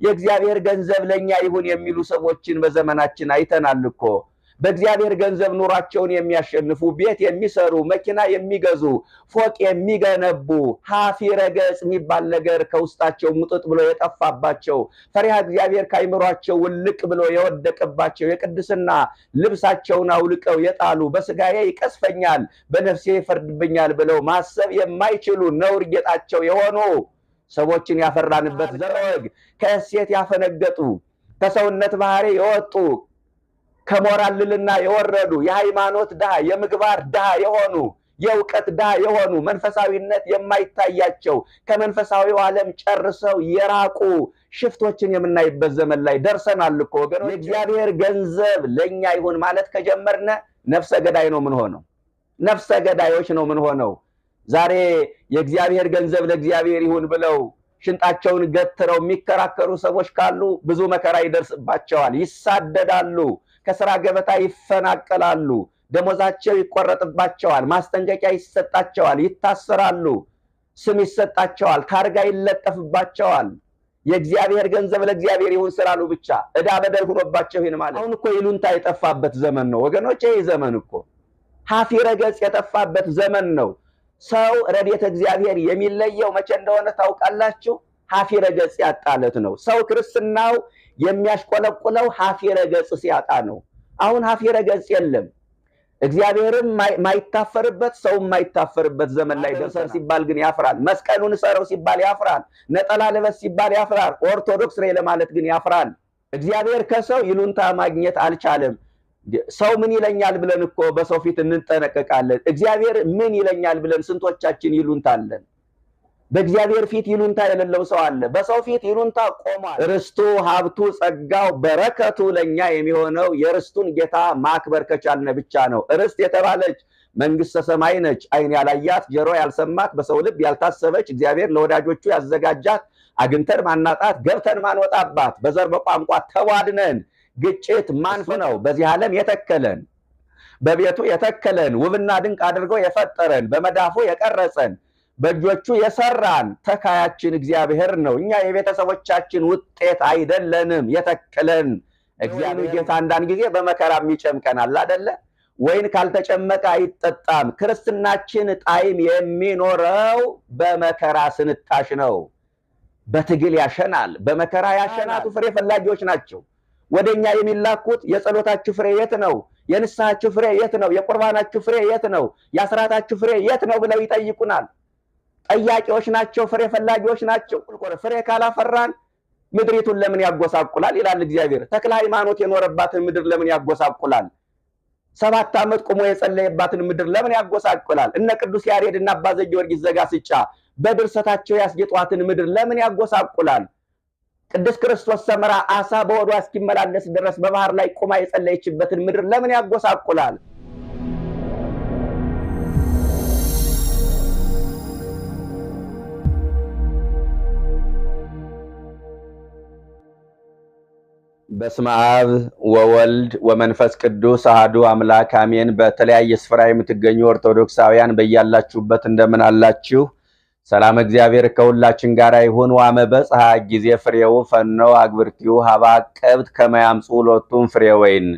የእግዚአብሔር ገንዘብ ለኛ ይሁን የሚሉ ሰዎችን በዘመናችን አይተናል እኮ። በእግዚአብሔር ገንዘብ ኑሯቸውን የሚያሸንፉ ቤት የሚሰሩ መኪና የሚገዙ ፎቅ የሚገነቡ ሀፊረ ገጽ የሚባል ነገር ከውስጣቸው ሙጥጥ ብሎ የጠፋባቸው ፈሪሃ እግዚአብሔር ካይምሯቸው ውልቅ ብሎ የወደቀባቸው የቅድስና ልብሳቸውን አውልቀው የጣሉ በስጋዬ ይቀስፈኛል በነፍሴ ይፈርድብኛል ብለው ማሰብ የማይችሉ ነውር ጌጣቸው የሆኑ ሰዎችን ያፈራንበት ዘመን ከእሴት ያፈነገጡ ከሰውነት ባህሪ የወጡ ከሞራል ልዕልና የወረዱ የሃይማኖት ድሃ የምግባር ድሃ የሆኑ የእውቀት ድሃ የሆኑ መንፈሳዊነት የማይታያቸው ከመንፈሳዊው ዓለም ጨርሰው የራቁ ሽፍቶችን የምናይበት ዘመን ላይ ደርሰናል እኮ ወገኖች። የእግዚአብሔር ገንዘብ ለኛ ይሁን ማለት ከጀመርነ ነፍሰ ገዳይ ነው ምን ሆነው፣ ነፍሰ ገዳዮች ነው ምን ሆነው። ዛሬ የእግዚአብሔር ገንዘብ ለእግዚአብሔር ይሁን ብለው ሽንጣቸውን ገትረው የሚከራከሩ ሰዎች ካሉ ብዙ መከራ ይደርስባቸዋል፣ ይሳደዳሉ፣ ከስራ ገበታ ይፈናቀላሉ፣ ደሞዛቸው ይቆረጥባቸዋል፣ ማስጠንቀቂያ ይሰጣቸዋል፣ ይታሰራሉ፣ ስም ይሰጣቸዋል፣ ታርጋ ይለጠፍባቸዋል። የእግዚአብሔር ገንዘብ ለእግዚአብሔር ይሁን ስላሉ ብቻ ዕዳ በደል ሆኖባቸው ይሄን ማለት። አሁን እኮ ይሉንታ የጠፋበት ዘመን ነው ወገኖች። ይሄ ዘመን እኮ ሀፊረ ገጽ የጠፋበት ዘመን ነው። ሰው ረድኤተ እግዚአብሔር የሚለየው መቼ እንደሆነ ታውቃላችሁ? ሀፊረ ገጽ ያጣለት ነው። ሰው ክርስትናው የሚያሽቆለቁለው ሀፊረ ገጽ ሲያጣ ነው። አሁን ሀፊረ ገጽ የለም። እግዚአብሔርም ማይታፈርበት ሰው ማይታፈርበት ዘመን ላይ ደርሰን ሲባል ግን ያፍራል። መስቀሉን ሰረው ሲባል ያፍራል። ነጠላ ልበስ ሲባል ያፍራል። ኦርቶዶክስ ነኝ ለማለት ግን ያፍራል። እግዚአብሔር ከሰው ይሉንታ ማግኘት አልቻለም። ሰው ምን ይለኛል ብለን እኮ በሰው ፊት እንጠነቀቃለን። እግዚአብሔር ምን ይለኛል ብለን ስንቶቻችን ይሉንታ አለን? በእግዚአብሔር ፊት ይሉንታ የሌለው ሰው አለ። በሰው ፊት ይሉንታ ቆሟል። ርስቱ፣ ሀብቱ፣ ጸጋው፣ በረከቱ ለኛ የሚሆነው የርስቱን ጌታ ማክበር ከቻልነ ብቻ ነው። ርስት የተባለች መንግስተ ሰማይ ነች። ዓይን ያላያት ጆሮ ያልሰማት በሰው ልብ ያልታሰበች እግዚአብሔር ለወዳጆቹ ያዘጋጃት አግኝተን ማናጣት ገብተን ማንወጣባት በዘር በቋንቋ ተዋድነን ግጭት ማንፍ ነው በዚህ ዓለም የተከለን በቤቱ የተከለን ውብና ድንቅ አድርጎ የፈጠረን በመዳፉ የቀረጸን በእጆቹ የሰራን ተካያችን እግዚአብሔር ነው። እኛ የቤተሰቦቻችን ውጤት አይደለንም። የተከለን እግዚአብሔር ጌታ አንዳንድ ጊዜ በመከራም ይጨምቀናል አይደለ? ወይን ካልተጨመቀ አይጠጣም። ክርስትናችን ጣዕም የሚኖረው በመከራ ስንታሽ ነው። በትግል ያሸናል፣ በመከራ ያሸናቱ ፍሬ ፈላጊዎች ናቸው። ወደኛ የሚላኩት የጸሎታችሁ ፍሬ የት ነው? የንስሐችሁ ፍሬ የት ነው? የቁርባናችሁ ፍሬ የት ነው? የአስራታችሁ ፍሬ የት ነው ብለው ይጠይቁናል። ጠያቂዎች ናቸው፣ ፍሬ ፈላጊዎች ናቸው። ፍሬ ካላፈራን ምድሪቱን ለምን ያጎሳቁላል ይላል እግዚአብሔር። ተክለ ሃይማኖት የኖረባትን ምድር ለምን ያጎሳቁላል? 7 ዓመት ቆሞ የጸለየባትን ምድር ለምን ያጎሳቁላል? እነ ቅዱስ ያሬድ እና አባ ዘጊዮርጊስ ዘጋስጫ በድርሰታቸው ያስጌጧትን ምድር ለምን ያጎሳቁላል? ቅዱስ ክርስቶስ ሰምራ አሳ በወዷ እስኪመላለስ ድረስ በባህር ላይ ቆማ የጸለየችበትን ምድር ለምን ያጎሳቁላል? በስመ አብ ወወልድ ወመንፈስ ቅዱስ አሐዱ አምላክ አሜን። በተለያየ ስፍራ የምትገኙ ኦርቶዶክሳውያን በያላችሁበት እንደምን አላችሁ? ሰላም እግዚአብሔር ከሁላችን ጋር ይሁን። ዋመ በጽሐ ጊዜ ፍሬው ፈነው አግብርቲው ሀባ ቀብት ከመያምፁ ሎቱን ፍሬ ወይን።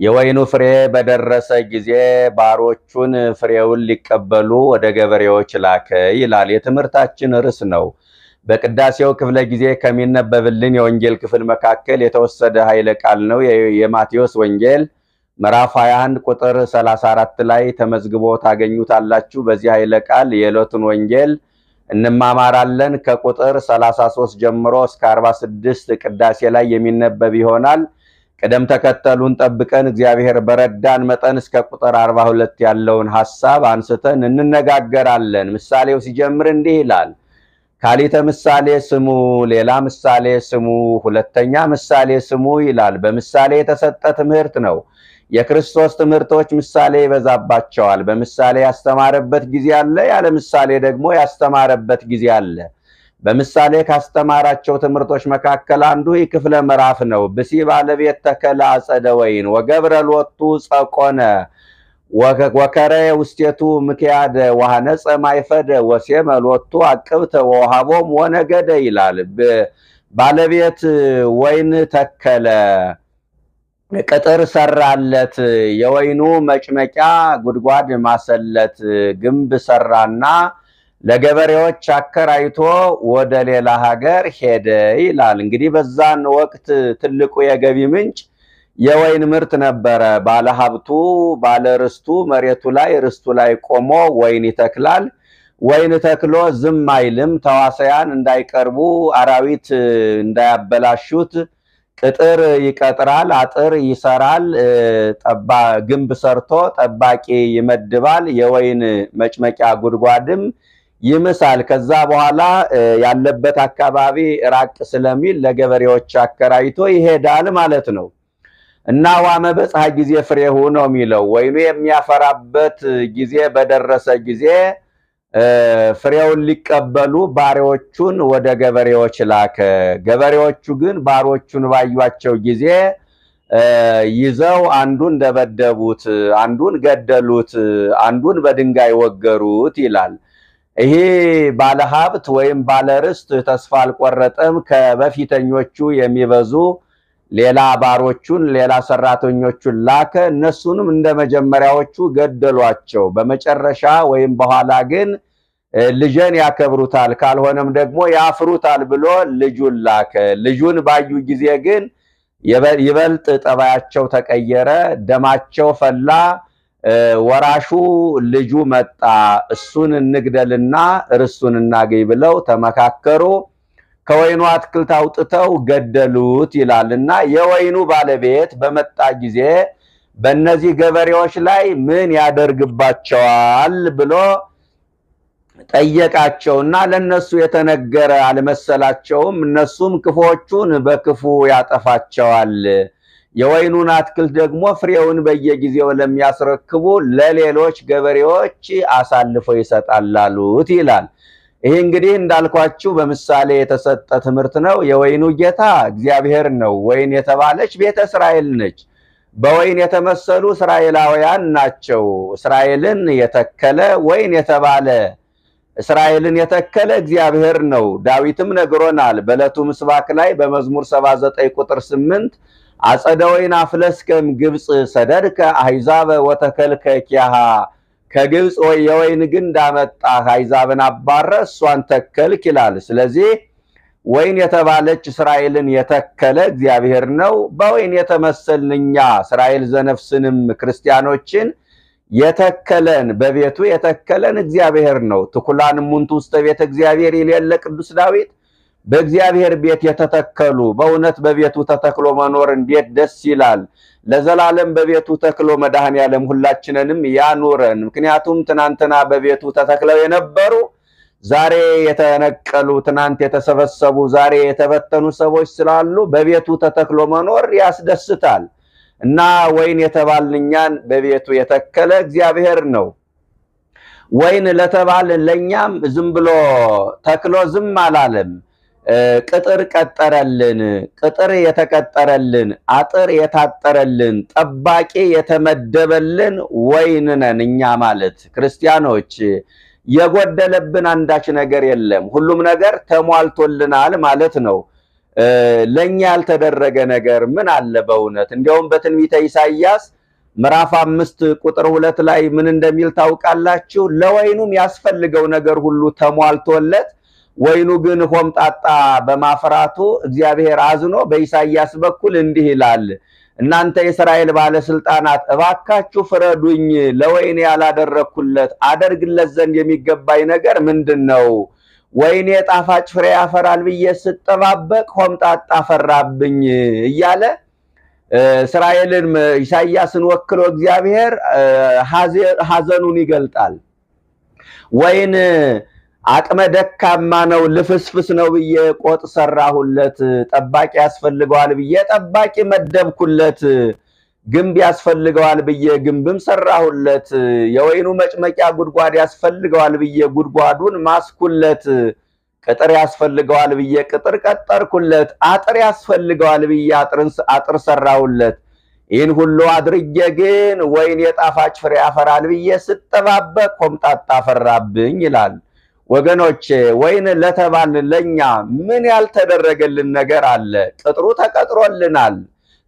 የወይኑ ፍሬ በደረሰ ጊዜ ባሮቹን ፍሬውን ሊቀበሉ ወደ ገበሬዎች ላከ ይላል የትምህርታችን ርዕስ ነው። በቅዳሴው ክፍለ ጊዜ ከሚነበብልን የወንጌል ክፍል መካከል የተወሰደ ኃይለ ቃል ነው። የማቴዎስ ወንጌል ምዕራፍ 21 ቁጥር 34 ላይ ተመዝግቦ ታገኙታላችሁ። በዚህ ኃይለ ቃል የዕለቱን ወንጌል እንማማራለን። ከቁጥር 33 ጀምሮ እስከ 46 ቅዳሴ ላይ የሚነበብ ይሆናል። ቅደም ተከተሉን ጠብቀን እግዚአብሔር በረዳን መጠን እስከ ቁጥር 42 ያለውን ሐሳብ አንስተን እንነጋገራለን። ምሳሌው ሲጀምር እንዲህ ይላል። ካሊተ ምሳሌ ስሙ፣ ሌላ ምሳሌ ስሙ፣ ሁለተኛ ምሳሌ ስሙ ይላል። በምሳሌ የተሰጠ ትምህርት ነው። የክርስቶስ ትምህርቶች ምሳሌ ይበዛባቸዋል። በምሳሌ ያስተማረበት ጊዜ አለ፣ ያለ ምሳሌ ደግሞ ያስተማረበት ጊዜ አለ። በምሳሌ ካስተማራቸው ትምህርቶች መካከል አንዱ የክፍለ ምዕራፍ ነው። ብሲ ባለቤት ተከለ አጸደ ወይን ወገብረ ሎቱ ጸቆነ ወከረ ውስቴቱ ምክያደ ወሐነጸ ማይፈደ ወሴመ ሎቱ አቅብተ ወሃቦም ወነገደ ይላል። ባለቤት ወይን ተከለ፣ ቅጥር ሰራለት፣ የወይኑ መጭመቂያ ጉድጓድ ማሰለት፣ ግንብ ሰራና ለገበሬዎች አከራይቶ ወደ ሌላ ሀገር ሄደ ይላል። እንግዲህ በዛን ወቅት ትልቁ የገቢ ምንጭ የወይን ምርት ነበረ። ባለሀብቱ ባለርስቱ መሬቱ ላይ ርስቱ ላይ ቆሞ ወይን ይተክላል። ወይን ተክሎ ዝም አይልም። ተዋሳያን እንዳይቀርቡ፣ አራዊት እንዳያበላሹት ቅጥር ይቀጥራል፣ አጥር ይሰራል፣ ግንብ ሰርቶ ጠባቂ ይመድባል። የወይን መጭመቂያ ጉድጓድም ይምሳል። ከዛ በኋላ ያለበት አካባቢ ራቅ ስለሚል ለገበሬዎች አከራይቶ ይሄዳል ማለት ነው። እና ዋመ በፀሐይ ጊዜ ፍሬሁ ነው የሚለው። ወይኑ የሚያፈራበት ጊዜ በደረሰ ጊዜ ፍሬውን ሊቀበሉ ባሪዎቹን ወደ ገበሬዎች ላከ። ገበሬዎቹ ግን ባሮቹን ባዩአቸው ጊዜ ይዘው አንዱን ደበደቡት፣ አንዱን ገደሉት፣ አንዱን በድንጋይ ወገሩት ይላል። ይሄ ባለሀብት ወይም ባለርስት ተስፋ አልቆረጠም። ከበፊተኞቹ የሚበዙ ሌላ ባሮቹን ሌላ ሰራተኞቹን ላከ። እነሱንም እንደ መጀመሪያዎቹ ገደሏቸው። በመጨረሻ ወይም በኋላ ግን ልጅን ያከብሩታል ካልሆነም ደግሞ ያፍሩታል ብሎ ልጁን ላከ። ልጁን ባዩ ጊዜ ግን ይበልጥ ጠባያቸው ተቀየረ፣ ደማቸው ፈላ። ወራሹ ልጁ መጣ፣ እሱን እንግደልና ርስቱን እናገኝ ብለው ተመካከሩ። ከወይኑ አትክልት አውጥተው ገደሉት ይላልና የወይኑ ባለቤት በመጣ ጊዜ በእነዚህ ገበሬዎች ላይ ምን ያደርግባቸዋል ብሎ ጠየቃቸውና ለነሱ የተነገረ አልመሰላቸውም። እነሱም ክፉዎቹን በክፉ ያጠፋቸዋል፣ የወይኑን አትክልት ደግሞ ፍሬውን በየጊዜው ለሚያስረክቡ ለሌሎች ገበሬዎች አሳልፈው ይሰጣል አሉት ይላል። ይሄ እንግዲህ እንዳልኳችሁ በምሳሌ የተሰጠ ትምህርት ነው። የወይኑ ጌታ እግዚአብሔር ነው። ወይን የተባለች ቤተ እስራኤል ነች። በወይን የተመሰሉ እስራኤላውያን ናቸው። እስራኤልን የተከለ ወይን የተባለ እስራኤልን የተከለ እግዚአብሔር ነው። ዳዊትም ነግሮናል በዕለቱ ምስባክ ላይ በመዝሙር 79 ቁጥር 8 አጸደ ወይን አፍለስከም ግብፅ ሰደድከ አሕዛበ ወተከልከ ኪያሃ፣ ከግብፅ የወይን ግንድ አመጣህ አሕዛብን አባረ እሷን ተከልክ ይላል። ስለዚህ ወይን የተባለች እስራኤልን የተከለ እግዚአብሔር ነው። በወይን የተመሰልን እኛ እስራኤል ዘነፍስንም ክርስቲያኖችን የተከለን በቤቱ የተከለን እግዚአብሔር ነው። ትኩላን ሙንቱ ውስተ ቤተ እግዚአብሔር ይሌለ ቅዱስ ዳዊት፣ በእግዚአብሔር ቤት የተተከሉ በእውነት በቤቱ ተተክሎ መኖር እንዴት ደስ ይላል። ለዘላለም በቤቱ ተክሎ መድኃኔዓለም ሁላችንንም ያኑረን። ምክንያቱም ትናንትና በቤቱ ተተክለው የነበሩ ዛሬ የተነቀሉ፣ ትናንት የተሰበሰቡ ዛሬ የተበተኑ ሰዎች ስላሉ በቤቱ ተተክሎ መኖር ያስደስታል። እና ወይን የተባልን እኛን በቤቱ የተከለ እግዚአብሔር ነው። ወይን ለተባልን ለኛም ዝም ብሎ ተክሎ ዝም አላለም። ቅጥር ቀጠረልን፣ ቅጥር የተቀጠረልን፣ አጥር የታጠረልን፣ ጠባቂ የተመደበልን ወይን ነን እኛ ማለት ክርስቲያኖች። የጎደለብን አንዳች ነገር የለም፣ ሁሉም ነገር ተሟልቶልናል ማለት ነው። ለኛ ያልተደረገ ነገር ምን አለ በእውነት? እንዲያውም በትንቢተ ኢሳይያስ ምዕራፍ 5 ቁጥር 2 ላይ ምን እንደሚል ታውቃላችሁ? ለወይኑም ያስፈልገው ነገር ሁሉ ተሟልቶለት ወይኑ ግን ሆምጣጣ በማፍራቱ እግዚአብሔር አዝኖ በኢሳይያስ በኩል እንዲህ ይላል፣ እናንተ የእስራኤል ባለስልጣናት እባካችሁ ፍረዱኝ፣ ለወይኔ ያላደረኩለት አደርግለት ዘንድ የሚገባኝ ነገር ምንድነው? ወይኔ ጣፋጭ ፍሬ ያፈራል ብዬ ስጠባበቅ ሆምጣጣ ፈራብኝ እያለ እስራኤልን ኢሳይያስን ወክሎ እግዚአብሔር ሐዘኑን ይገልጣል። ወይን አቅመ ደካማ ነው፣ ልፍስፍስ ነው ብዬ ቆጥ ሰራሁለት፣ ጠባቂ ያስፈልገዋል ብዬ ጠባቂ መደብኩለት፣ ግንብ ያስፈልገዋል ብዬ ግንብም ሰራሁለት፣ የወይኑ መጭመቂያ ጉድጓድ ያስፈልገዋል ብዬ ጉድጓዱን ማስኩለት፣ ቅጥር ያስፈልገዋል ብዬ ቅጥር ቀጠርኩለት፣ አጥር ያስፈልገዋል ብዬ አጥር ሰራሁለት። ይህን ሁሉ አድርጌ ግን ወይን የጣፋጭ ፍሬ ያፈራል ብዬ ስጠባበቅ ሆምጣጣ ፈራብኝ ይላል። ወገኖቼ ወይን ለተባልን ለኛ ምን ያልተደረገልን ነገር አለ? ቅጥሩ ተቀጥሮልናል፣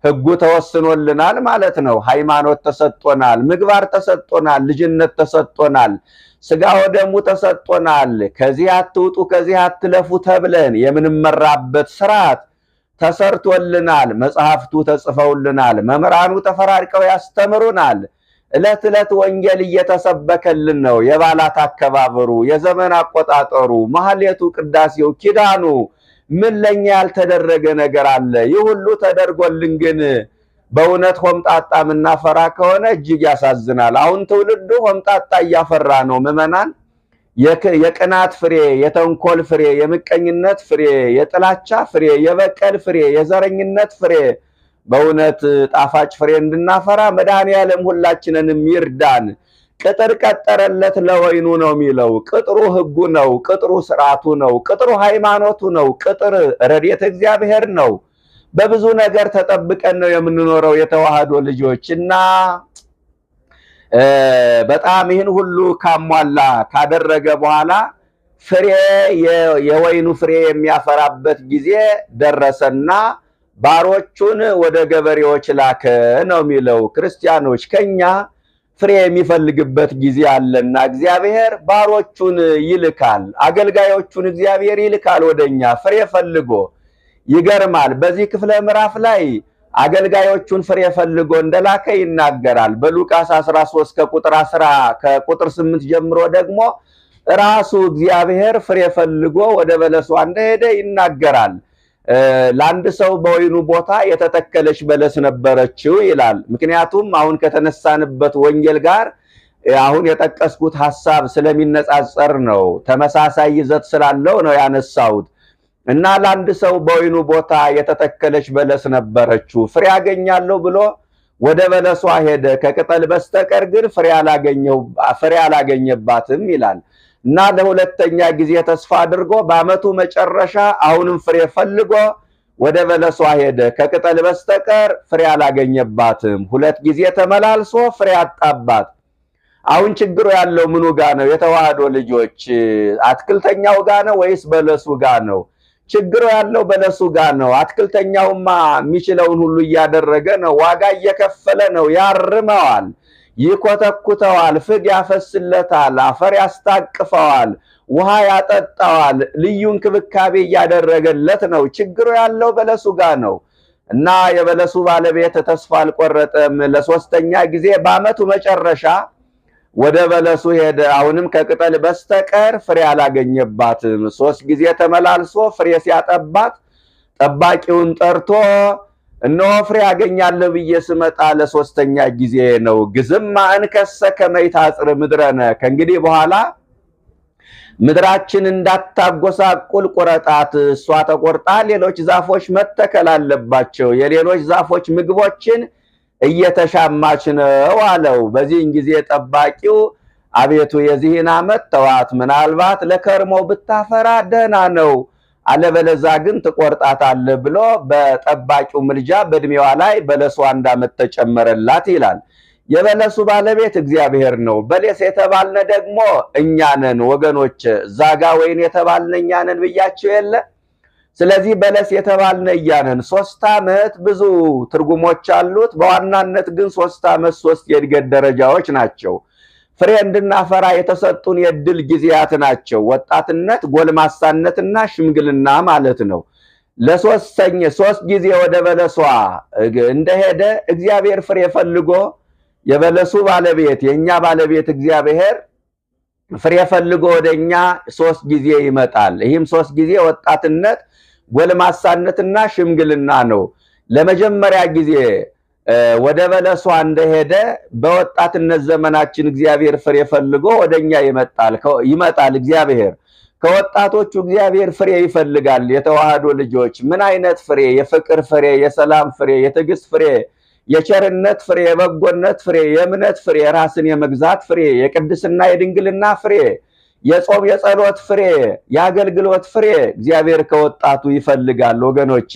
ሕጉ ተወስኖልናል ማለት ነው። ሃይማኖት ተሰጥቶናል፣ ምግባር ተሰጥቶናል፣ ልጅነት ተሰጥቶናል፣ ስጋ ወደሙ ተሰጥቶናል። ከዚህ አትውጡ ከዚህ አትለፉ ተብለን የምንመራበት ስርዓት ተሰርቶልናል። መጽሐፍቱ ተጽፈውልናል። መምህራኑ ተፈራርቀው ያስተምሩናል። ዕለት ዕለት ወንጌል እየተሰበከልን ነው። የበዓላት አከባበሩ፣ የዘመን አቆጣጠሩ፣ ማህሌቱ፣ ቅዳሴው፣ ኪዳኑ ምን ለኛ ያልተደረገ ነገር አለ? ይህ ሁሉ ተደርጎልን ግን በእውነት ሆምጣጣ የምናፈራ ከሆነ እጅግ ያሳዝናል። አሁን ትውልዱ ሆምጣጣ እያፈራ ነው። ምዕመናን የቅናት ፍሬ፣ የተንኮል ፍሬ፣ የምቀኝነት ፍሬ፣ የጥላቻ ፍሬ፣ የበቀል ፍሬ፣ የዘረኝነት ፍሬ በእውነት ጣፋጭ ፍሬ እንድናፈራ መድኃኔዓለም ሁላችንንም ይርዳን። ቅጥር ቀጠረለት ለወይኑ ነው የሚለው። ቅጥሩ ሕጉ ነው። ቅጥሩ ስርዓቱ ነው። ቅጥሩ ሃይማኖቱ ነው። ቅጥር ረድኤተ እግዚአብሔር ነው። በብዙ ነገር ተጠብቀን ነው የምንኖረው የተዋህዶ ልጆች እና በጣም ይህን ሁሉ ካሟላ ካደረገ በኋላ ፍሬ የወይኑ ፍሬ የሚያፈራበት ጊዜ ደረሰና ባሮቹን ወደ ገበሬዎች ላከ ነው የሚለው። ክርስቲያኖች ከኛ ፍሬ የሚፈልግበት ጊዜ አለና እግዚአብሔር ባሮቹን ይልካል፣ አገልጋዮቹን እግዚአብሔር ይልካል ወደኛ ፍሬ ፈልጎ። ይገርማል። በዚህ ክፍለ ምዕራፍ ላይ አገልጋዮቹን ፍሬ ፈልጎ እንደላከ ይናገራል። በሉቃስ 13 ከቁጥር 8 ጀምሮ ደግሞ ራሱ እግዚአብሔር ፍሬ ፈልጎ ወደ በለሷ እንደሄደ ይናገራል። ለአንድ ሰው በወይኑ ቦታ የተተከለች በለስ ነበረችው ይላል። ምክንያቱም አሁን ከተነሳንበት ወንጌል ጋር አሁን የጠቀስኩት ሐሳብ ስለሚነጻጸር ነው። ተመሳሳይ ይዘት ስላለው ነው ያነሳሁት። እና ለአንድ ሰው በወይኑ ቦታ የተተከለች በለስ ነበረችው። ፍሬ ያገኛለሁ ብሎ ወደ በለሷ ሄደ፣ ከቅጠል በስተቀር ግን ፍሬ አላገኘባትም ይላል። እና ለሁለተኛ ጊዜ ተስፋ አድርጎ በዓመቱ መጨረሻ አሁንም ፍሬ ፈልጎ ወደ በለሷ ሄደ፣ ከቅጠል በስተቀር ፍሬ አላገኘባትም። ሁለት ጊዜ ተመላልሶ ፍሬ አጣባት። አሁን ችግሩ ያለው ምኑ ጋ ነው? የተዋህዶ ልጆች አትክልተኛው ጋ ነው ወይስ በለሱ ጋ ነው? ችግሩ ያለው በለሱ ጋር ነው። አትክልተኛውማ የሚችለውን ሁሉ እያደረገ ነው። ዋጋ እየከፈለ ነው። ያርመዋል፣ ይኮተኩተዋል፣ ፍግ ያፈስለታል፣ አፈር ያስታቅፈዋል፣ ውሃ ያጠጣዋል፣ ልዩ እንክብካቤ እያደረገለት ነው። ችግሩ ያለው በለሱ ጋር ነው እና የበለሱ ባለቤት ተስፋ አልቆረጠም። ለሶስተኛ ጊዜ በዓመቱ መጨረሻ ወደ በለሱ ሄደ። አሁንም ከቅጠል በስተቀር ፍሬ አላገኘባትም። 3 ጊዜ ተመላልሶ ፍሬ ሲያጠባት ጠባቂውን ጠርቶ እነሆ ፍሬ ያገኛለሁ ብዬ ስመጣ ለሶስተኛ ጊዜ ነው። ግዝማ እንከሰ ከመ ይታጽር ምድረነ፣ ከእንግዲህ በኋላ ምድራችን እንዳታጎሳቁል ቁረጣት። እሷ ተቆርጣ ሌሎች ዛፎች መተከል አለባቸው። የሌሎች ዛፎች ምግቦችን እየተሻማች ነው አለው። በዚህን ጊዜ ጠባቂው አቤቱ የዚህን ዓመት ተዋት፣ ምናልባት ለከርሞው ብታፈራ ደህና ነው፣ አለበለዛ ግን ትቆርጣታለህ ብሎ በጠባቂው ምልጃ በእድሜዋ ላይ በለሱ 1 ዓመት ተጨመረላት ይላል። የበለሱ ባለቤት እግዚአብሔር ነው። በለስ የተባልነ ደግሞ እኛ ነን ወገኖች። ዛጋ ወይን የተባልነ እኛ ነን ብያቸው የለ። ስለዚህ በለስ የተባልነ እኛ ነን። 3 ዓመት ብዙ ትርጉሞች አሉት። በዋናነት ግን 3 ዓመት 3 የእድገት ደረጃዎች ናቸው። ፍሬ እንድናፈራ የተሰጡን የእድል ጊዜያት ናቸው። ወጣትነት፣ ጎልማሳነትና ሽምግልና ማለት ነው። ለ3 ጊዜ ወደ በለሷ እንደሄደ እግዚአብሔር ፍሬ ፈልጎ የበለሱ ባለቤት የኛ ባለቤት እግዚአብሔር ፍሬ ፈልጎ ወደኛ 3 ጊዜ ይመጣል። ይህም 3 ጊዜ ወጣትነት፣ ጎልማሳነትና ሽምግልና ነው። ለመጀመሪያ ጊዜ ወደ በለሷ እንደሄደ በወጣትነት ዘመናችን እግዚአብሔር ፍሬ ፈልጎ ወደኛ ይመጣል። እግዚአብሔር ከወጣቶቹ እግዚአብሔር ፍሬ ይፈልጋል። የተዋህዶ ልጆች ምን አይነት ፍሬ? የፍቅር ፍሬ፣ የሰላም ፍሬ፣ የትዕግስት ፍሬ፣ የቸርነት ፍሬ፣ የበጎነት ፍሬ፣ የእምነት ፍሬ፣ ራስን የመግዛት ፍሬ፣ የቅድስና የድንግልና ፍሬ፣ የጾም የጸሎት ፍሬ፣ የአገልግሎት ፍሬ እግዚአብሔር ከወጣቱ ይፈልጋል ወገኖቼ።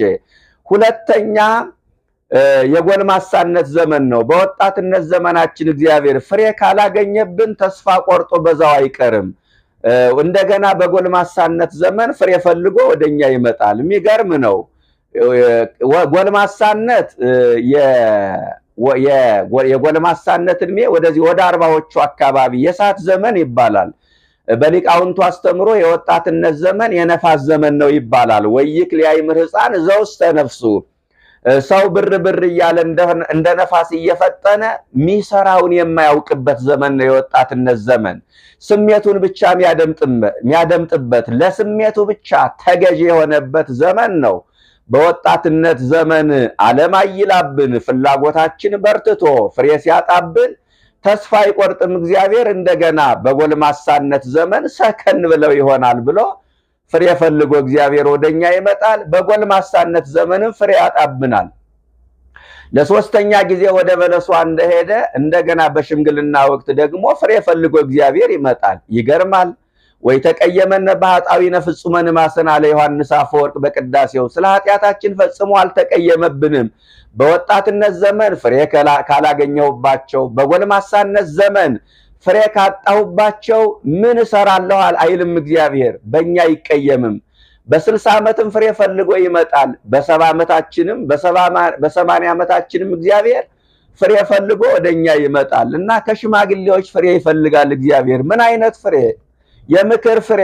ሁለተኛ የጎልማሳነት ዘመን ነው። በወጣትነት ዘመናችን እግዚአብሔር ፍሬ ካላገኘብን ተስፋ ቆርጦ በዛው አይቀርም። እንደገና በጎልማሳነት ዘመን ፍሬ ፈልጎ ወደኛ ይመጣል። የሚገርም ነው። ጎልማሳነት የጎልማሳነት እድሜ ወደዚህ ወደ 40ዎቹ አካባቢ የእሳት ዘመን ይባላል። በሊቃውንቱ አስተምሮ የወጣትነት ዘመን የነፋስ ዘመን ነው ይባላል። ወይክ ሊያይምር ሕፃን ዘውስተ ነፍሱ ሰው ብር ብር እያለ እንደ ነፋስ እየፈጠነ ሚሰራውን የማያውቅበት ዘመን ነው የወጣትነት ዘመን። ስሜቱን ብቻ የሚያደምጥበት ለስሜቱ ብቻ ተገዥ የሆነበት ዘመን ነው። በወጣትነት ዘመን ዓለም አይላብን፣ ፍላጎታችን በርትቶ ፍሬ ሲያጣብን ተስፋ አይቆርጥም እግዚአብሔር። እንደገና በጎልማሳነት ዘመን ሰከን ብለው ይሆናል ብሎ ፍሬ ፈልጎ እግዚአብሔር ወደኛ ይመጣል። በጎልማሳነት ዘመንም ፍሬ ያጣብናል። ለሶስተኛ ጊዜ ወደ በለሷ እንደሄደ እንደገና በሽምግልና ወቅት ደግሞ ፍሬ ፈልጎ እግዚአብሔር ይመጣል። ይገርማል። ወይ ተቀየመነ በኃጣዊነ ፍጹመን ማሰን አለ ዮሐንስ አፈወርቅ በቅዳሴው። ስለ ኃጢአታችን ፈጽሞ አልተቀየመብንም። በወጣትነት ዘመን ፍሬ ካላገኘሁባቸው፣ በጎልማሳነት ዘመን ፍሬ ካጣሁባቸው ምን እሰራለሁ አይልም እግዚአብሔር። በእኛ አይቀየምም። በ60 ዓመትም ፍሬ ፈልጎ ይመጣል። በ70 ዓመታችንም በ80 ዓመታችንም እግዚአብሔር ፍሬ ፈልጎ ወደኛ ይመጣል እና ከሽማግሌዎች ፍሬ ይፈልጋል እግዚአብሔር። ምን አይነት ፍሬ? የምክር ፍሬ፣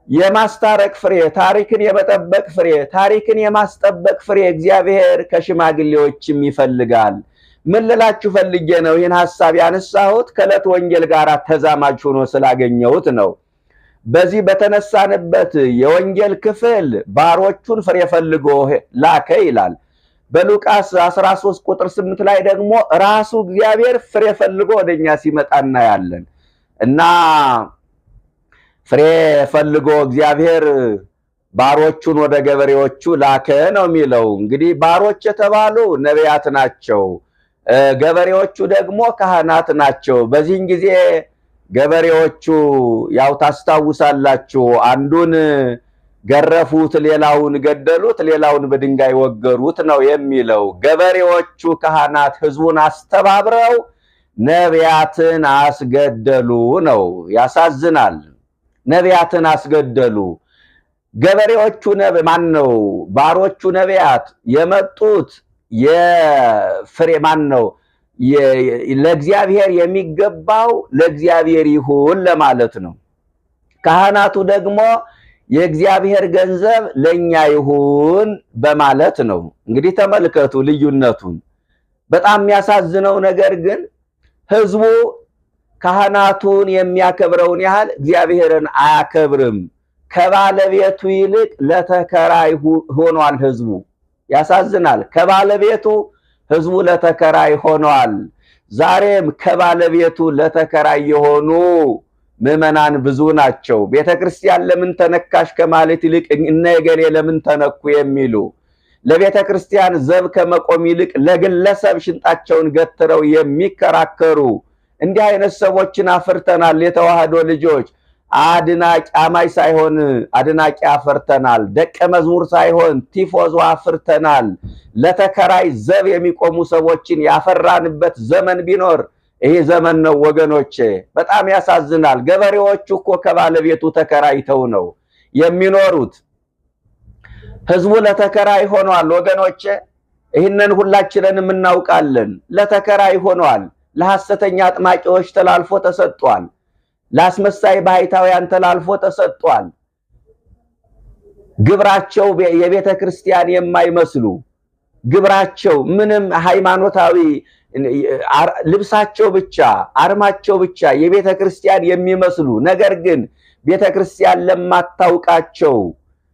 የማስታረቅ ፍሬ፣ ታሪክን የመጠበቅ ፍሬ፣ ታሪክን የማስጠበቅ ፍሬ እግዚአብሔር ከሽማግሌዎችም ይፈልጋል። ምን ልላችሁ ፈልጌ ነው ይህን ሐሳብ ያነሳሁት? ከዕለት ወንጌል ጋር ተዛማጅ ሆኖ ስላገኘሁት ነው። በዚህ በተነሳንበት የወንጌል ክፍል ባሮቹን ፍሬ ፈልጎ ላከ ይላል። በሉቃስ 13 ቁጥር 8 ላይ ደግሞ ራሱ እግዚአብሔር ፍሬ ፈልጎ ወደኛ ሲመጣ እናያለን እና ፍሬ ፈልጎ እግዚአብሔር ባሮቹን ወደ ገበሬዎቹ ላከ ነው የሚለው። እንግዲህ ባሮች የተባሉ ነቢያት ናቸው። ገበሬዎቹ ደግሞ ካህናት ናቸው። በዚህን ጊዜ ገበሬዎቹ ያው ታስታውሳላችሁ፣ አንዱን ገረፉት፣ ሌላውን ገደሉት፣ ሌላውን በድንጋይ ወገሩት ነው የሚለው። ገበሬዎቹ ካህናት ህዝቡን አስተባብረው ነቢያትን አስገደሉ ነው። ያሳዝናል። ነቢያትን አስገደሉ። ገበሬዎቹ ማን ነው? ባሮቹ ነቢያት የመጡት የፍሬ ማን ነው? ለእግዚአብሔር የሚገባው ለእግዚአብሔር ይሁን ለማለት ነው። ካህናቱ ደግሞ የእግዚአብሔር ገንዘብ ለኛ ይሁን በማለት ነው። እንግዲህ ተመልከቱ ልዩነቱን። በጣም የሚያሳዝነው ነገር ግን ህዝቡ ካህናቱን የሚያከብረውን ያህል እግዚአብሔርን አያከብርም። ከባለቤቱ ይልቅ ለተከራይ ሆኗል ህዝቡ። ያሳዝናል። ከባለቤቱ ህዝቡ ለተከራይ ሆኗል። ዛሬም ከባለቤቱ ለተከራይ የሆኑ ምዕመናን ብዙ ናቸው። ቤተክርስቲያን ለምን ተነካሽ ከማለት ይልቅ እነ እገሌ ለምን ተነኩ የሚሉ፣ ለቤተክርስቲያን ዘብ ከመቆም ይልቅ ለግለሰብ ሽንጣቸውን ገትረው የሚከራከሩ እንዲህ አይነት ሰዎችን አፍርተናል። የተዋህዶ ልጆች አድናቂ አማኝ ሳይሆን አድናቂ አፍርተናል። ደቀ መዝሙር ሳይሆን ቲፎዞ አፍርተናል። ለተከራይ ዘብ የሚቆሙ ሰዎችን ያፈራንበት ዘመን ቢኖር ይሄ ዘመን ነው ወገኖቼ። በጣም ያሳዝናል። ገበሬዎቹ እኮ ከባለቤቱ ተከራይተው ነው የሚኖሩት። ህዝቡ ለተከራይ ሆኗል ወገኖቼ። ይህንን ሁላችንም እናውቃለን። ለተከራይ ሆኗል። ለሐሰተኛ አጥማቂዎች ተላልፎ ተሰጥቷል። ለአስመሳይ ባሕታውያን ተላልፎ ተሰጥቷል። ግብራቸው የቤተ ክርስቲያን የማይመስሉ ግብራቸው ምንም ሃይማኖታዊ ልብሳቸው ብቻ አርማቸው ብቻ የቤተ ክርስቲያን የሚመስሉ ነገር ግን ቤተ ክርስቲያን ለማታውቃቸው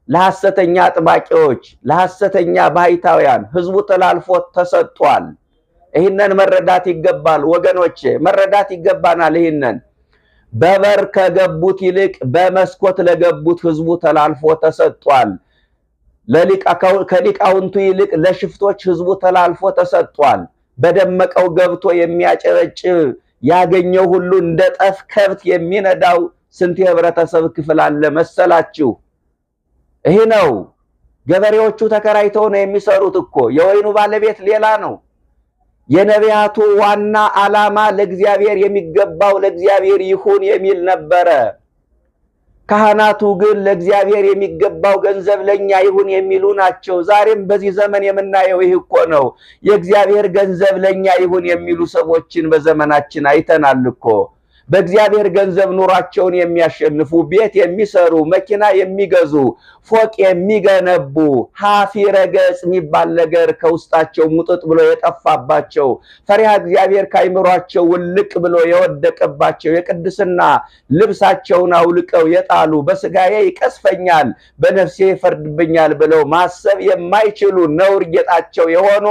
ለሐሰተኛ አጥማቂዎች ለሐሰተኛ ባሕታውያን ህዝቡ ተላልፎ ተሰጥቷል። ይህንን መረዳት ይገባል ወገኖቼ፣ መረዳት ይገባናል። ይህንን በበር ከገቡት ይልቅ በመስኮት ለገቡት ህዝቡ ተላልፎ ተሰጥቷል። ከሊቃውንቱ ይልቅ ለሽፍቶች ህዝቡ ተላልፎ ተሰጥቷል። በደመቀው ገብቶ የሚያጨበጭብ ያገኘው ሁሉ እንደ ጠፍ ከብት የሚነዳው ስንት የህብረተሰብ ክፍል አለ መሰላችሁ? ይህ ነው። ገበሬዎቹ ተከራይተው ነው የሚሰሩት እኮ። የወይኑ ባለቤት ሌላ ነው። የነቢያቱ ዋና ዓላማ ለእግዚአብሔር የሚገባው ለእግዚአብሔር ይሁን የሚል ነበረ። ካህናቱ ግን ለእግዚአብሔር የሚገባው ገንዘብ ለኛ ይሁን የሚሉ ናቸው። ዛሬም በዚህ ዘመን የምናየው ይህ እኮ ነው። የእግዚአብሔር ገንዘብ ለኛ ይሁን የሚሉ ሰዎችን በዘመናችን አይተናል እኮ። በእግዚአብሔር ገንዘብ ኑሯቸውን የሚያሸንፉ፣ ቤት የሚሰሩ፣ መኪና የሚገዙ፣ ፎቅ የሚገነቡ፣ ሀፊረ ገጽ የሚባል ነገር ከውስጣቸው ሙጥጥ ብሎ የጠፋባቸው፣ ፈሪሃ እግዚአብሔር ካይምሯቸው ውልቅ ብሎ የወደቀባቸው፣ የቅድስና ልብሳቸውን አውልቀው የጣሉ፣ በስጋዬ ይቀስፈኛል በነፍሴ ይፈርድብኛል ብለው ማሰብ የማይችሉ ነውር ጌጣቸው የሆኑ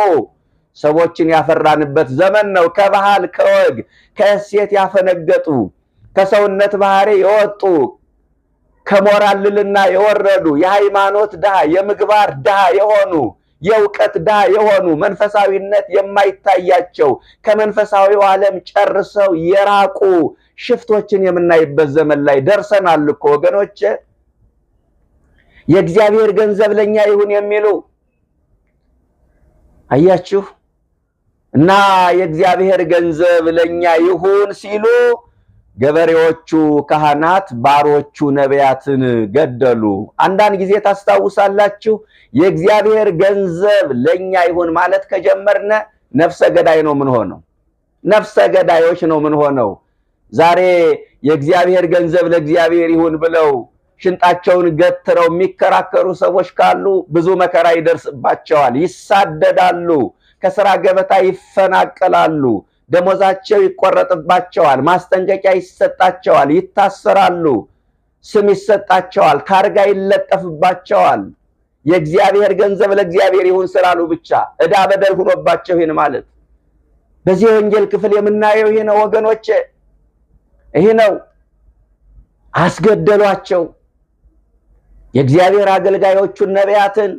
ሰዎችን ያፈራንበት ዘመን ነው። ከባህል ከወግ ከእሴት ያፈነገጡ፣ ከሰውነት ባህሪ የወጡ፣ ከሞራል ልዕልና የወረዱ፣ የሃይማኖት ድሃ፣ የምግባር ድሃ የሆኑ፣ የእውቀት ድሃ የሆኑ፣ መንፈሳዊነት የማይታያቸው፣ ከመንፈሳዊው ዓለም ጨርሰው የራቁ ሽፍቶችን የምናይበት ዘመን ላይ ደርሰናል እኮ ወገኖቼ። የእግዚአብሔር ገንዘብ ለኛ ይሁን የሚሉ አያችሁ። እና የእግዚአብሔር ገንዘብ ለኛ ይሁን ሲሉ ገበሬዎቹ ካህናት ባሮቹ ነቢያትን ገደሉ። አንዳንድ ጊዜ ታስታውሳላችሁ፣ የእግዚአብሔር ገንዘብ ለኛ ይሁን ማለት ከጀመርነ ነፍሰ ገዳይ ነው ምን ሆነው፣ ነፍሰ ገዳዮች ነው ምን ሆነው። ዛሬ የእግዚአብሔር ገንዘብ ለእግዚአብሔር ይሁን ብለው ሽንጣቸውን ገትረው የሚከራከሩ ሰዎች ካሉ ብዙ መከራ ይደርስባቸዋል፣ ይሳደዳሉ፣ ከስራ ገበታ ይፈናቀላሉ፣ ደሞዛቸው ይቆረጥባቸዋል፣ ማስጠንቀቂያ ይሰጣቸዋል፣ ይታሰራሉ፣ ስም ይሰጣቸዋል፣ ታርጋ ይለጠፍባቸዋል። የእግዚአብሔር ገንዘብ ለእግዚአብሔር ይሁን ስላሉ ብቻ ዕዳ በደል ሆኖባቸው ይህን ማለት በዚህ ወንጌል ክፍል የምናየው ይህ ነው ወገኖቼ፣ ይህ ነው። አስገደሏቸው። የእግዚአብሔር አገልጋዮቹን ነቢያትን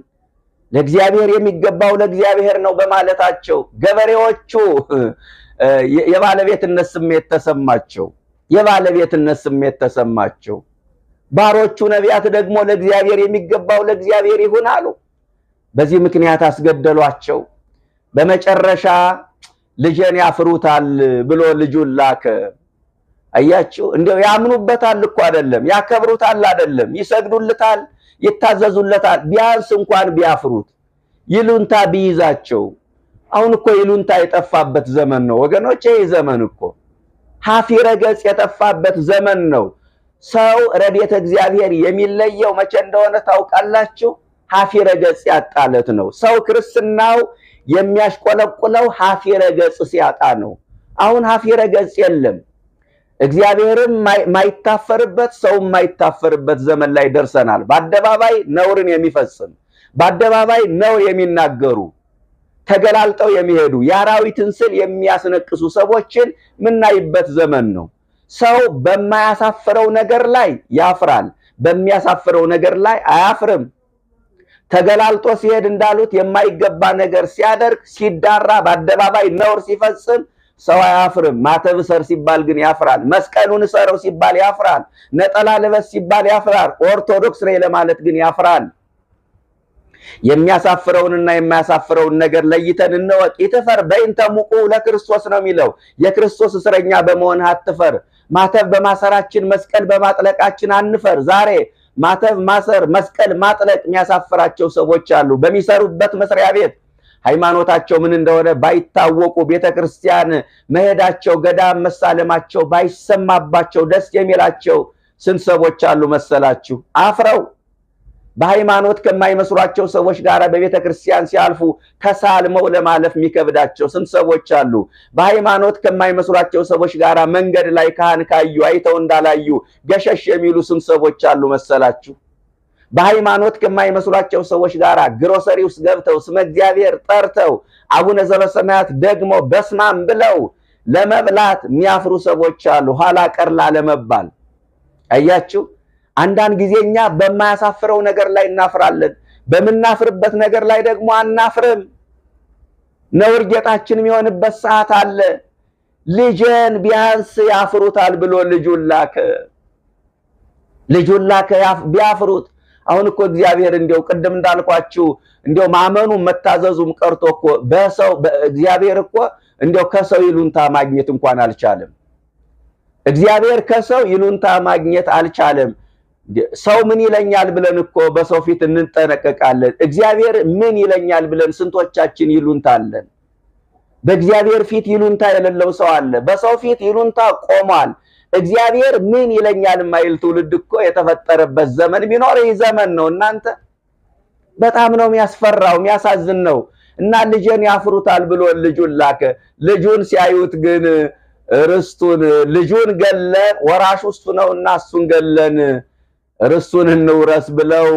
ለእግዚአብሔር የሚገባው ለእግዚአብሔር ነው በማለታቸው ገበሬዎቹ የባለቤትነት ስሜት ተሰማቸው፣ የባለቤትነት ስሜት ተሰማቸው። ባሮቹ ነቢያት ደግሞ ለእግዚአብሔር የሚገባው ለእግዚአብሔር ይሁን አሉ። በዚህ ምክንያት አስገደሏቸው። በመጨረሻ ልጄን ያፍሩታል ብሎ ልጁን ላከ። አያችሁ፣ እንደው ያምኑበታል እኮ አይደለም፣ ያከብሩታል አይደለም፣ ይሰግዱልታል፣ ይታዘዙለታል። ቢያንስ እንኳን ቢያፍሩት ይሉንታ ቢይዛቸው። አሁን እኮ ይሉንታ የጠፋበት ዘመን ነው ወገኖቼ። ይህ ዘመን እኮ ሀፊረ ገጽ የጠፋበት ዘመን ነው። ሰው ረድኤተ እግዚአብሔር የሚለየው መቼ እንደሆነ ታውቃላችሁ? ሀፊረ ገጽ ያጣለት ነው። ሰው ክርስትናው የሚያሽቆለቁለው ሀፊረ ገጽ ሲያጣ ነው። አሁን ሀፊረ ገጽ የለም። እግዚአብሔርም ማይታፈርበት ሰው ማይታፈርበት ዘመን ላይ ደርሰናል። በአደባባይ ነውርን የሚፈጽም በአደባባይ ነውር የሚናገሩ ተገላልጠው የሚሄዱ የአራዊትን ስል የሚያስነቅሱ ሰዎችን ምናይበት ዘመን ነው። ሰው በማያሳፍረው ነገር ላይ ያፍራል፣ በሚያሳፍረው ነገር ላይ አያፍርም። ተገላልጦ ሲሄድ እንዳሉት የማይገባ ነገር ሲያደርግ ሲዳራ በአደባባይ ነውር ሲፈጽም ሰው አያፍርም። ማተብ ሰር ሲባል ግን ያፍራል። መስቀሉን ሰረው ሲባል ያፍራል። ነጠላ ልበስ ሲባል ያፍራል። ኦርቶዶክስ ነኝ ለማለት ግን ያፍራል። የሚያሳፍረውንና የማያሳፍረውን ነገር ለይተን እንወቅ። ይትፈር በእንተ ሙቁ ለክርስቶስ ነው የሚለው። የክርስቶስ እስረኛ በመሆን አትፈር። ማተብ በማሰራችን መስቀል በማጥለቃችን አንፈር። ዛሬ ማተብ ማሰር መስቀል ማጥለቅ የሚያሳፍራቸው ሰዎች አሉ። በሚሰሩበት መስሪያ ቤት ሃይማኖታቸው ምን እንደሆነ ባይታወቁ ቤተክርስቲያን መሄዳቸው ገዳም መሳለማቸው ባይሰማባቸው ደስ የሚላቸው ስንት ሰዎች አሉ መሰላችሁ? አፍረው በሃይማኖት ከማይመስሏቸው ሰዎች ጋር በቤተክርስቲያን ሲያልፉ ተሳልመው ለማለፍ የሚከብዳቸው ስንት ሰዎች አሉ። በሃይማኖት ከማይመስሏቸው ሰዎች ጋር መንገድ ላይ ካህን ካዩ አይተው እንዳላዩ ገሸሽ የሚሉ ስንት ሰዎች አሉ መሰላችሁ? በሃይማኖት ከማይመስሏቸው ሰዎች ጋር ግሮሰሪ ውስጥ ገብተው ስመ እግዚአብሔር ጠርተው አቡነ ዘበሰማያት ደግሞ በስማም ብለው ለመብላት የሚያፍሩ ሰዎች አሉ፣ ኋላ ቀር ላለመባል። አያችሁ፣ አንዳንድ ጊዜኛ በማያሳፍረው ነገር ላይ እናፍራለን፣ በምናፍርበት ነገር ላይ ደግሞ አናፍርም። ነውር ጌጣችን የሚሆንበት ሰዓት አለ። ልጄን ቢያንስ ያፍሩታል ብሎ ልጁን ላከ። ቢያፍሩት አሁን እኮ እግዚአብሔር እንዲያው ቅድም እንዳልኳችሁ እንዲያው ማመኑ መታዘዙም ቀርቶ እኮ በሰው እግዚአብሔር እኮ እንዲያው ከሰው ይሉንታ ማግኘት እንኳን አልቻለም። እግዚአብሔር ከሰው ይሉንታ ማግኘት አልቻለም። ሰው ምን ይለኛል ብለን እኮ በሰው ፊት እንጠነቀቃለን። እግዚአብሔር ምን ይለኛል ብለን ስንቶቻችን ይሉንታለን? በእግዚአብሔር ፊት ይሉንታ የሌለው ሰው አለ። በሰው ፊት ይሉንታ ቆሟል። እግዚአብሔር ምን ይለኛል የማይል ትውልድ እኮ የተፈጠረበት ዘመን ቢኖር ይህ ዘመን ነው። እናንተ በጣም ነው የሚያስፈራው፣ የሚያሳዝን ነው። እና ልጅን ያፍሩታል ብሎ ልጁን ላከ። ልጁን ሲያዩት ግን ርስቱን ልጁን ገለን ወራሽ እሱ ነውና እሱን ገለን ርስቱን እንውረስ ብለው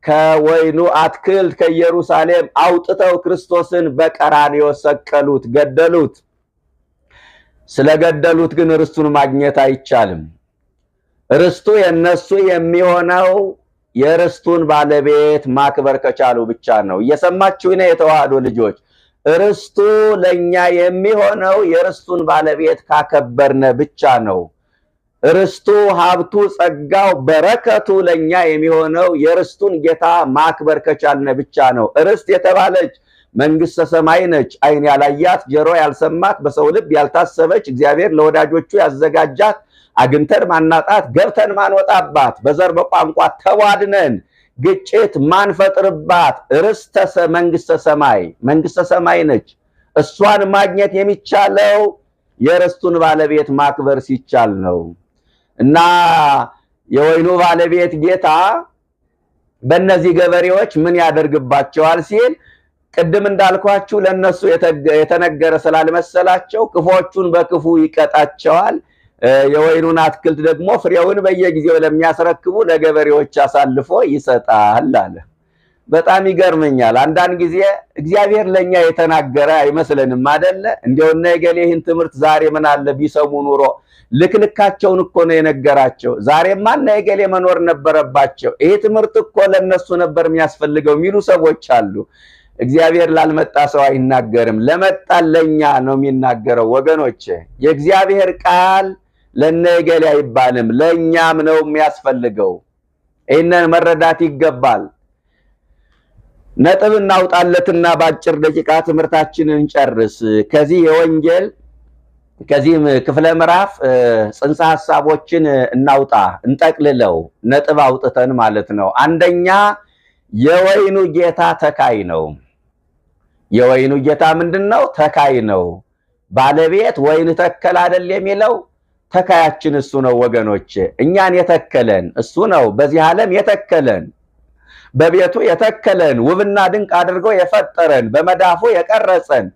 ከወይኑ አትክልት ከኢየሩሳሌም አውጥተው ክርስቶስን በቀራንዮ ሰቀሉት፣ ገደሉት። ስለገደሉት ግን ርስቱን ማግኘት አይቻልም። ርስቱ የነሱ የሚሆነው የርስቱን ባለቤት ማክበር ከቻሉ ብቻ ነው። እየሰማችሁ ነው የተዋህዶ ልጆች? ርስቱ ለኛ የሚሆነው የርስቱን ባለቤት ካከበርነ ብቻ ነው። ርስቱ፣ ሀብቱ፣ ጸጋው፣ በረከቱ ለኛ የሚሆነው የርስቱን ጌታ ማክበር ከቻልነ ብቻ ነው። ርስት የተባለች መንግስተ ሰማይ ነች። ዓይን ያላያት ጆሮ ያልሰማት በሰው ልብ ያልታሰበች እግዚአብሔር ለወዳጆቹ ያዘጋጃት አግኝተን ማናጣት ገብተን ማንወጣባት በዘር በቋንቋ ተዋድነን ግጭት ማንፈጥርባት ርስተ መንግስተ ሰማይ ነች። እሷን ማግኘት የሚቻለው የርስቱን ባለቤት ማክበር ሲቻል ነው። እና የወይኑ ባለቤት ጌታ በእነዚህ ገበሬዎች ምን ያደርግባቸዋል ሲል ቅድም እንዳልኳችሁ ለነሱ የተነገረ ስላልመሰላቸው ክፎቹን በክፉ ይቀጣቸዋል። የወይኑን አትክልት ደግሞ ፍሬውን በየጊዜው ለሚያስረክቡ ለገበሬዎች አሳልፎ ይሰጣል አለ። በጣም ይገርመኛል። አንዳንድ ጊዜ እግዚአብሔር ለኛ የተናገረ አይመስለንም አይደለ? እንደውና የገሌህን ትምህርት ዛሬ ምን አለ ቢሰሙ ኑሮ ልክልካቸውን እኮ ነው የነገራቸው። ዛሬማ እና የገሌ መኖር ነበረባቸው። ይሄ ትምህርት እኮ ለነሱ ነበር የሚያስፈልገው የሚሉ ሰዎች አሉ። እግዚአብሔር ላልመጣ ሰው አይናገርም፣ ለመጣን ለኛ ነው የሚናገረው። ወገኖቼ የእግዚአብሔር ቃል ለነ የገሌ አይባልም፣ ለኛም ነው የሚያስፈልገው። ይህንን መረዳት ይገባል። ነጥብ እናውጣለትና በአጭር ደቂቃ ትምህርታችንን እንጨርስ። ከዚህም ክፍለ ምዕራፍ ጽንሰ ሐሳቦችን እናውጣ፣ እንጠቅልለው፣ ነጥብ አውጥተን ማለት ነው። አንደኛ የወይኑ ጌታ ተካይ ነው። የወይኑ ጌታ ምንድነው? ተካይ ነው። ባለቤት ወይን ተከል አይደል የሚለው ተካያችን እሱ ነው ወገኖች። እኛን የተከለን እሱ ነው። በዚህ ዓለም የተከለን፣ በቤቱ የተከለን፣ ውብና ድንቅ አድርጎ የፈጠረን፣ በመዳፉ የቀረጸን፣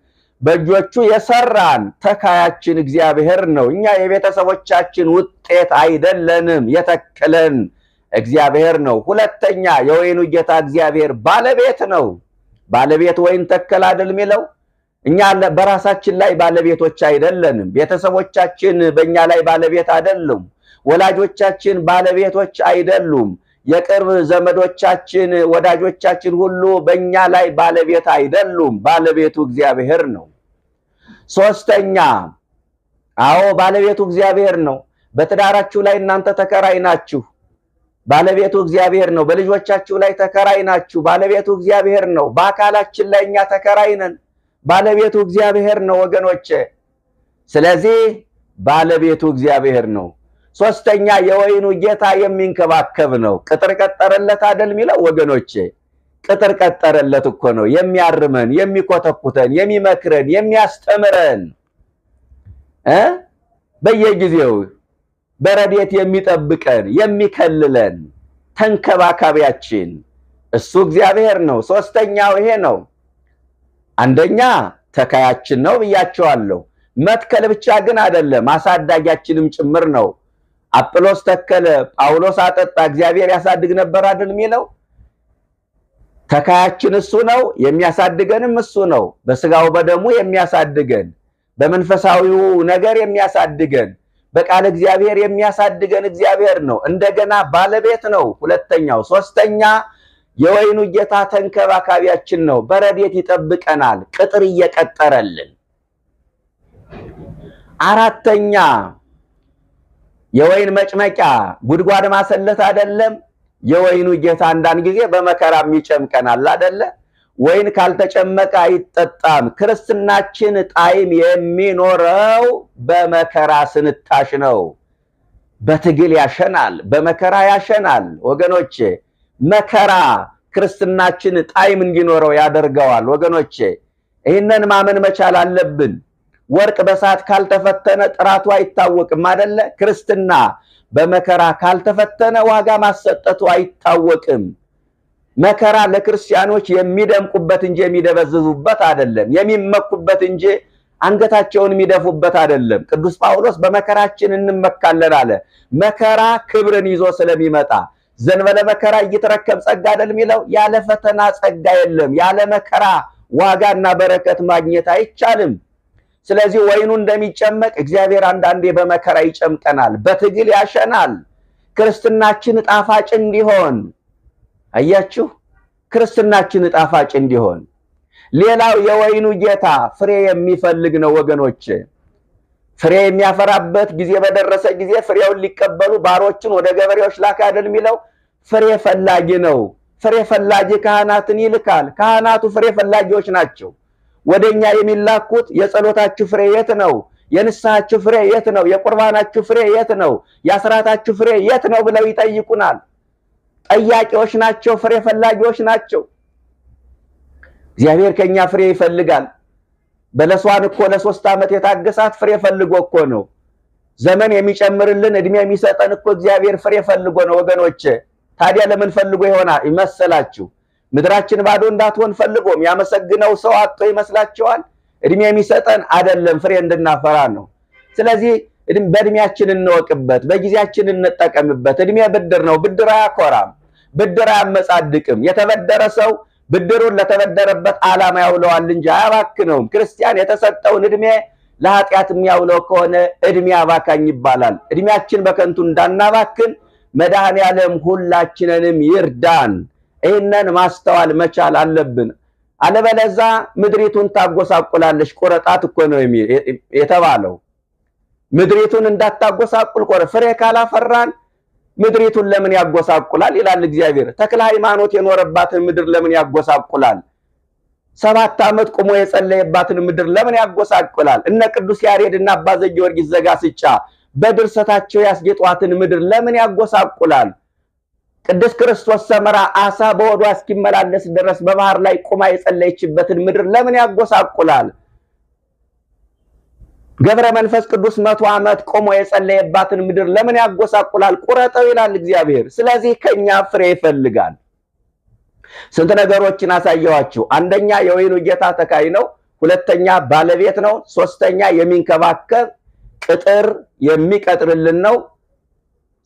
በእጆቹ የሰራን ተካያችን እግዚአብሔር ነው። እኛ የቤተሰቦቻችን ውጤት አይደለንም፣ የተከለን እግዚአብሔር ነው። ሁለተኛ የወይኑ ጌታ እግዚአብሔር ባለቤት ነው። ባለቤት ወይን ተከል አይደል የሚለው እኛ በራሳችን ላይ ባለቤቶች አይደለንም። ቤተሰቦቻችን በእኛ ላይ ባለቤት አይደሉም። ወላጆቻችን ባለቤቶች አይደሉም። የቅርብ ዘመዶቻችን ወዳጆቻችን ሁሉ በእኛ ላይ ባለቤት አይደሉም። ባለቤቱ እግዚአብሔር ነው። ሶስተኛ አዎ ባለቤቱ እግዚአብሔር ነው። በትዳራችሁ ላይ እናንተ ተከራይ ናችሁ፣ ባለቤቱ እግዚአብሔር ነው። በልጆቻችሁ ላይ ተከራይ ናችሁ፣ ባለቤቱ እግዚአብሔር ነው። በአካላችን ላይ እኛ ተከራይ ነን፣ ባለቤቱ እግዚአብሔር ነው ወገኖቼ። ስለዚህ ባለቤቱ እግዚአብሔር ነው። ሶስተኛ የወይኑ ጌታ የሚንከባከብ ነው። ቅጥር ቀጠረለት አይደል የሚለው ወገኖቼ? ቅጥር ቀጠረለት እኮ ነው። የሚያርመን፣ የሚኮተኩተን፣ የሚመክረን፣ የሚያስተምረን በየጊዜው በረድኤት የሚጠብቀን፣ የሚከልለን ተንከባካቢያችን እሱ እግዚአብሔር ነው። ሶስተኛው ይሄ ነው። አንደኛ ተካያችን ነው ብያቸዋለሁ። መትከል ብቻ ግን አይደለም፣ አሳዳጊያችንም ጭምር ነው። አጵሎስ ተከለ፣ ጳውሎስ አጠጣ፣ እግዚአብሔር ያሳድግ ነበር አይደል የሚለው? ተካያችን እሱ ነው፣ የሚያሳድገንም እሱ ነው። በስጋው በደሙ የሚያሳድገን፣ በመንፈሳዊው ነገር የሚያሳድገን፣ በቃል እግዚአብሔር የሚያሳድገን እግዚአብሔር ነው። እንደገና ባለቤት ነው ሁለተኛው። ሶስተኛ የወይኑ ጌታ ተንከባካቢያችን ነው። በረድኤት ይጠብቀናል፣ ቅጥር እየቀጠረልን። አራተኛ የወይን መጭመቂያ ጉድጓድ ማሰለት አይደለም። የወይኑ ጌታ አንዳንድ ጊዜ በመከራም ይጨምቀናል አይደለ? ወይን ካልተጨመቀ አይጠጣም። ክርስትናችን ጣዕም የሚኖረው በመከራ ስንታሽ ነው። በትግል ያሸናል፣ በመከራ ያሸናል። ወገኖቼ መከራ ክርስትናችን ጣዕም እንዲኖረው ያደርገዋል። ወገኖቼ ይህንን ማመን መቻል አለብን። ወርቅ በእሳት ካልተፈተነ ጥራቱ አይታወቅም አይደለ? ክርስትና በመከራ ካልተፈተነ ዋጋ ማሰጠቱ አይታወቅም። መከራ ለክርስቲያኖች የሚደምቁበት እንጂ የሚደበዝዙበት አይደለም፣ የሚመኩበት እንጂ አንገታቸውን የሚደፉበት አይደለም። ቅዱስ ጳውሎስ በመከራችን እንመካለን አለ። መከራ ክብርን ይዞ ስለሚመጣ ዘንበለ መከራ እይትረከብ ጸጋ አይደል የሚለው? ያለ ፈተና ጸጋ የለም። ያለ መከራ ዋጋና በረከት ማግኘት አይቻልም። ስለዚህ ወይኑ እንደሚጨመቅ እግዚአብሔር አንዳንዴ በመከራ ይጨምቀናል፣ በትግል ያሸናል። ክርስትናችን ጣፋጭ እንዲሆን አያችሁ፣ ክርስትናችን ጣፋጭ እንዲሆን። ሌላው የወይኑ ጌታ ፍሬ የሚፈልግ ነው ወገኖች። ፍሬ የሚያፈራበት ጊዜ በደረሰ ጊዜ ፍሬውን ሊቀበሉ ባሮችን ወደ ገበሬዎች ላከ አይደል የሚለው? ፍሬ ፈላጊ ነው። ፍሬ ፈላጊ ካህናትን ይልካል። ካህናቱ ፍሬ ፈላጊዎች ናቸው። ወደኛ የሚላኩት የጸሎታችሁ ፍሬ የት ነው? የንስሐችሁ ፍሬ የት ነው? የቁርባናችሁ ፍሬ የት ነው? የአስራታችሁ ፍሬ የት ነው ብለው ይጠይቁናል። ጠያቂዎች ናቸው፣ ፍሬ ፈላጊዎች ናቸው። እግዚአብሔር ከኛ ፍሬ ይፈልጋል። በለሷን እኮ ለ3 ዓመት የታገሳት ፍሬ ፈልጎ እኮ ነው። ዘመን የሚጨምርልን እድሜ የሚሰጠን እኮ እግዚአብሔር ፍሬ ፈልጎ ነው ወገኖቼ። ታዲያ ለምን ፈልጎ ይሆናል ይመስላችሁ? ምድራችን ባዶ እንዳትሆን ፈልጎም ያመሰግነው ሰው አጥቶ ይመስላችኋል? እድሜ የሚሰጠን አይደለም፣ ፍሬ እንድናፈራ ነው። ስለዚህ በእድሜያችን እንወቅበት፣ በጊዜያችን እንጠቀምበት። እድሜ ብድር ነው። ብድር አያኮራም፣ ብድር አያመጻድቅም። የተበደረ ሰው ብድሩን ለተበደረበት ዓላማ ያውለዋል እንጂ አያባክነውም። ክርስቲያን የተሰጠውን እድሜ ለኃጢአት የሚያውለው ከሆነ እድሜ አባካኝ ይባላል። እድሜያችን በከንቱ እንዳናባክን መድኃኔዓለም ሁላችንንም ይርዳን። ይህንን ማስተዋል መቻል አለብን። አለበለዛ ምድሪቱን ታጎሳቁላለች። ቁረጣት እኮ ነው የተባለው። ምድሪቱን እንዳታጎሳቁል ቆረ። ፍሬ ካላፈራን ምድሪቱን ለምን ያጎሳቁላል ይላል እግዚአብሔር። ተክለ ሃይማኖት የኖረባትን ምድር ለምን ያጎሳቁላል? 7 ዓመት ቆሞ የጸለየባትን ምድር ለምን ያጎሳቁላል? እነ ቅዱስ ያሬድ እና አባ ዘጊዮርጊስ ዘጋስጫ በድርሰታቸው ያስጌጧትን ምድር ለምን ያጎሳቁላል? ቅዱስ ክርስቶስ ሰምራ አሳ በወዷ እስኪመላለስ ድረስ በባህር ላይ ቆማ የጸለየችበትን ምድር ለምን ያጎሳቁላል? ገብረ መንፈስ ቅዱስ 100 ዓመት ቆሞ የጸለየባትን ምድር ለምን ያጎሳቁላል? ቁረጠው ይላል እግዚአብሔር። ስለዚህ ከኛ ፍሬ ይፈልጋል። ስንት ነገሮችን አሳየዋችሁ። አንደኛ የወይኑ ጌታ ተካይ ነው። ሁለተኛ ባለቤት ነው። ሶስተኛ የሚንከባከብ ቅጥር የሚቀጥርልን ነው።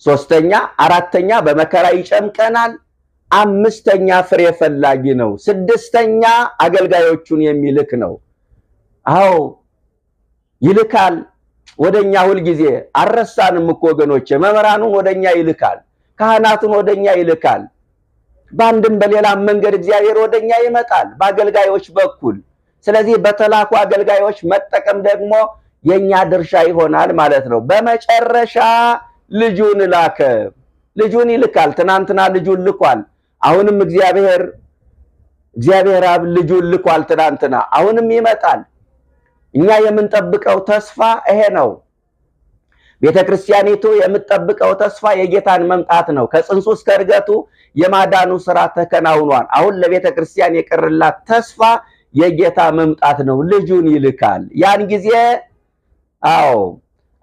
ሶስተኛ አራተኛ በመከራ ይጨምቀናል። አምስተኛ ፍሬ ፈላጊ ነው። ስድስተኛ አገልጋዮቹን የሚልክ ነው። አዎ ይልካል ወደኛ። ሁል ጊዜ አረሳንም እኮ ወገኖቼ። መምህራኑን ወደኛ ይልካል፣ ካህናቱን ወደኛ ይልካል። በአንድም በሌላም መንገድ እግዚአብሔር ወደኛ ይመጣል በአገልጋዮች በኩል። ስለዚህ በተላኩ አገልጋዮች መጠቀም ደግሞ የኛ ድርሻ ይሆናል ማለት ነው። በመጨረሻ ልጁን ላከ። ልጁን ይልካል። ትናንትና ልጁን ልኳል። አሁንም እግዚአብሔር አብ ልጁን ልኳል ትናንትና፣ አሁንም ይመጣል። እኛ የምንጠብቀው ተስፋ ይሄ ነው። ቤተክርስቲያኒቱ የምትጠብቀው ተስፋ የጌታን መምጣት ነው። ከጽንሱ እስከ ዕርገቱ የማዳኑ ስራ ተከናውኗል። አሁን ለቤተክርስቲያን የቀረላት ተስፋ የጌታ መምጣት ነው። ልጁን ይልካል። ያን ጊዜ አዎ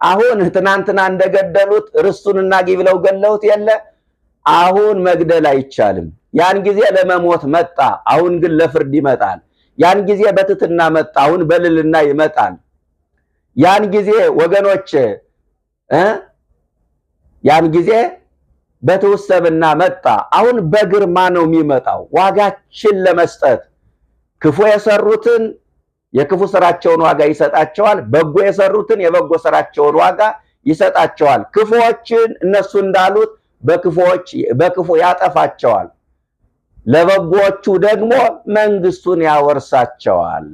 አሁን ትናንትና እንደገደሉት ርስቱን እናግኝ ብለው ገለውት የለ። አሁን መግደል አይቻልም። ያን ጊዜ ለመሞት መጣ፣ አሁን ግን ለፍርድ ይመጣል። ያን ጊዜ በትትና መጣ፣ አሁን በልልና ይመጣል። ያን ጊዜ ወገኖች ያን ጊዜ በትውሰብና መጣ፣ አሁን በግርማ ነው የሚመጣው። ዋጋችን ለመስጠት ክፉ የሰሩትን የክፉ ስራቸውን ዋጋ ይሰጣቸዋል፣ በጎ የሰሩትን የበጎ ስራቸውን ዋጋ ይሰጣቸዋል። ክፉዎችን እነሱ እንዳሉት በክፉ ያጠፋቸዋል፣ ለበጎቹ ደግሞ መንግስቱን ያወርሳቸዋል።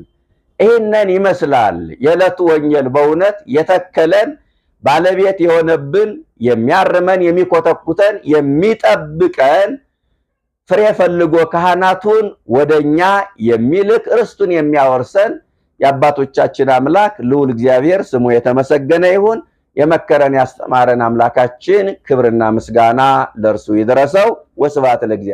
ይህንን ይመስላል የዕለቱ ወንጌል። በእውነት የተከለን ባለቤት የሆነብን የሚያርመን የሚኮተኩተን የሚጠብቀን ፍሬ ፈልጎ ካህናቱን ወደኛ የሚልክ ርስቱን የሚያወርሰን የአባቶቻችን አምላክ ልዑል እግዚአብሔር ስሙ የተመሰገነ ይሁን። የመከረን ያስተማረን አምላካችን ክብርና ምስጋና ለእርሱ ይድረሰው። ወስብሐት ለእግዚአብሔር።